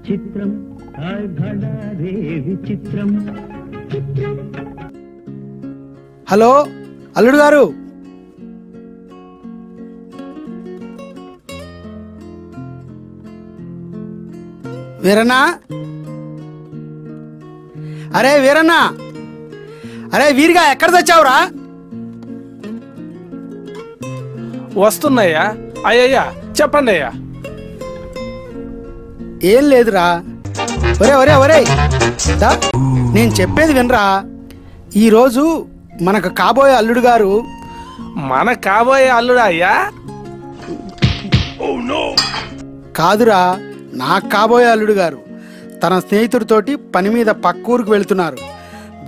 చిత్రం విచిత్రం. హలో అల్లుడు గారు, వీరన్నా, అరే వీరన్నా, అరే వీరిగా ఎక్కడ తెచ్చావురా? వస్తున్నాయ్యా. అయ్యయ్యా చెప్పండి అయ్యా. ఏం లేదురా. ఒరే ఒరే ఒరే దా, నేను చెప్పేది వినరా. ఈరోజు మనకు కాబోయే అల్లుడు గారు. మన కాబోయే అల్లుడా అయ్యా? కాదురా, నాకు కాబోయే అల్లుడు గారు తన స్నేహితుడితోటి పని మీద పక్కూరికి వెళుతున్నారు.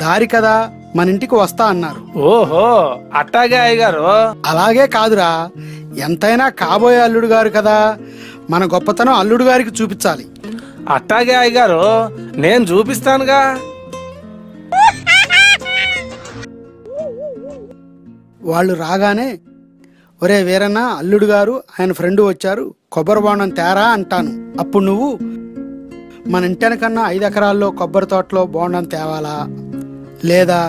దారి కదా మన ఇంటికి వస్తా అన్నారు. ఓహో అట్టాగే అయ్యగారు. అలాగే కాదురా, ఎంతైనా కాబోయే అల్లుడు గారు కదా, మన గొప్పతనం అల్లుడు గారికి చూపించాలి. అట్టాగే అయ్యగారు, నేను చూపిస్తానుగా. వాళ్ళు రాగానే, ఒరే వీరన్న, అల్లుడు గారు ఆయన ఫ్రెండ్ వచ్చారు, కొబ్బరి బోండం తేరా అంటాను. అప్పుడు నువ్వు మన ఇంటెనకన్నా 5 ఎకరాల్లో కొబ్బరి తోటలో బోండం తేవాలా, లేదా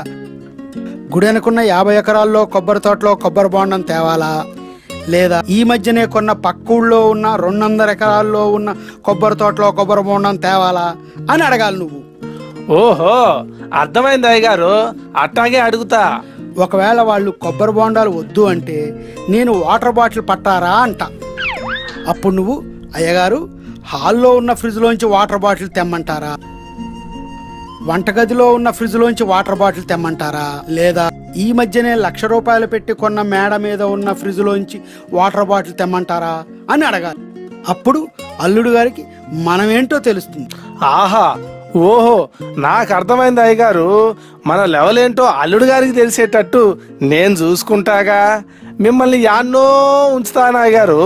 గుడెనకున్న 50 ఎకరాల్లో కొబ్బరి తోటలో కొబ్బరి బోండం తేవాలా, లేదా ఈ మధ్యనే కొన్న పక్కూళ్ళలో ఉన్న 200 ఎకరాల్లో ఉన్న కొబ్బరి తోటలో కొబ్బరి బోండం తేవాలా అని అడగాలి నువ్వు. ఓహో అర్థమైంది అయ్యగారు, అట్టాగే అడుగుతా. ఒకవేళ వాళ్ళు కొబ్బరి బోండాలు వద్దు అంటే నేను వాటర్ బాటిల్ పట్టారా అంట. అప్పుడు నువ్వు, అయ్యగారు హాల్లో ఉన్న ఫ్రిడ్జ్లోంచి వాటర్ బాటిల్ తెమ్మంటారా, వంటగదిలో ఉన్న ఫ్రిడ్జ్లోంచి వాటర్ బాటిల్ తెమ్మంటారా, లేదా ఈ మధ్యనే 1,00,000 రూపాయలు పెట్టి కొన్న మేడ మీద ఉన్న ఫ్రిడ్జ్లోంచి వాటర్ బాటిల్ తెమ్మంటారా అని అడగాలి. అప్పుడు అల్లుడు గారికి మనమేంటో తెలుస్తుంది. ఆహా, ఓహో నాకు అర్థమైంది అయ్యగారు. మన లెవెల్ ఏంటో అల్లుడు గారికి తెలిసేటట్టు నేను చూసుకుంటాగా. మిమ్మల్ని యాన్నో ఉంచుతాను అయ్యగారు.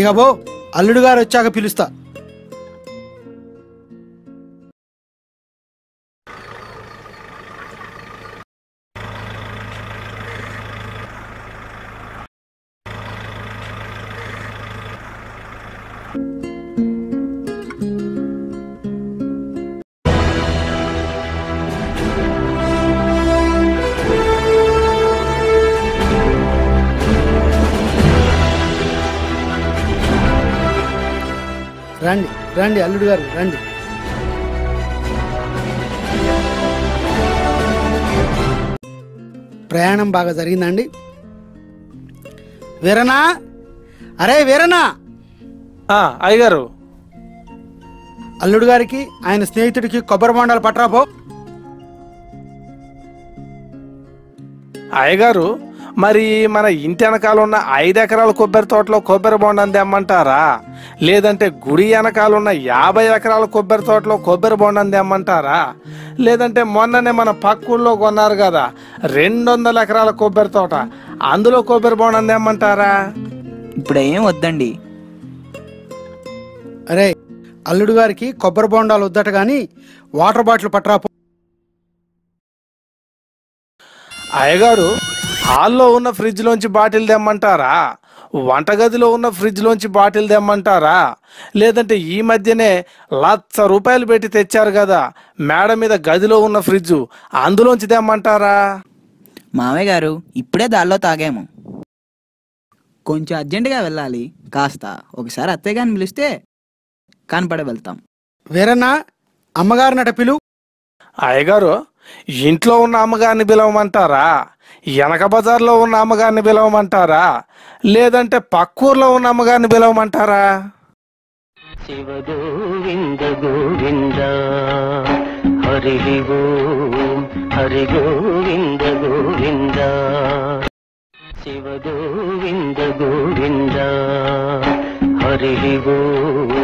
ఇక బో, అల్లుడు గారు వచ్చాక పిలుస్తా. రండి రండి అల్లుడు గారు రండి. ప్రయాణం బాగా జరిగిందండి. వీరనా, అరే వీరనా, అయ్యగారు అల్లుడు గారికి ఆయన స్నేహితుడికి కొబ్బరి బొండాలు పట్టరాపో. అయ్యగారు, మరి మన ఇంటి వెనకాల ఉన్న 5 ఎకరాల కొబ్బరి తోటలో కొబ్బరి బొండం తెమ్మంటారా, లేదంటే గుడి వెనకాల ఉన్న 50 ఎకరాల కొబ్బరి తోటలో కొబ్బరి బొండం తెమ్మంటారా, లేదంటే మొన్ననే మన పక్కూళ్ళలో కొన్నారు కదా 200 ఎకరాల కొబ్బరి తోట, అందులో కొబ్బరి బొండం తెమ్మంటారా? ఇప్పుడు ఏం వద్దండి. అరే అల్లుడు గారికి కొబ్బరి బొండాలు వద్దట గాని వాటర్ బాటిల్ పట్టరాపో. అయ్యగారు, హాల్లో ఉన్న ఫ్రిడ్జ్లోంచి బాటిల్ తెమ్మంటారా, వంటగదిలో ఉన్న ఫ్రిడ్జ్లోంచి బాటిల్ తెమ్మంటారా, లేదంటే ఈ మధ్యనే 1,00,000 రూపాయలు పెట్టి తెచ్చారు కదా మేడ మీద గదిలో ఉన్న ఫ్రిడ్జ్, అందులోంచి తెమ్మంటారా? మామయ్య గారు, ఇప్పుడే దారిలో తాగాము, కొంచెం అర్జెంటుగా వెళ్ళాలి. కాస్త ఒకసారి అత్తయ్య గారిని పిలిస్తే కనపడ వెళ్తాం. వీరన్నా, అమ్మగారినట పిలు. అయ్యగారు, ఇంట్లో ఉన్న అమ్మగారిని పిలవమంటారా, వెనక బజార్లో ఉన్న అమ్మగారిని పిలవమంటారా, లేదంటే పక్కూర్లో ఉన్న అమ్మగారిని పిలవమంటారా? శివ గోవింద గోవింద హరి ఓం హరి గోవింద గోవింద శివ గోవింద గోవింద హరి ఓం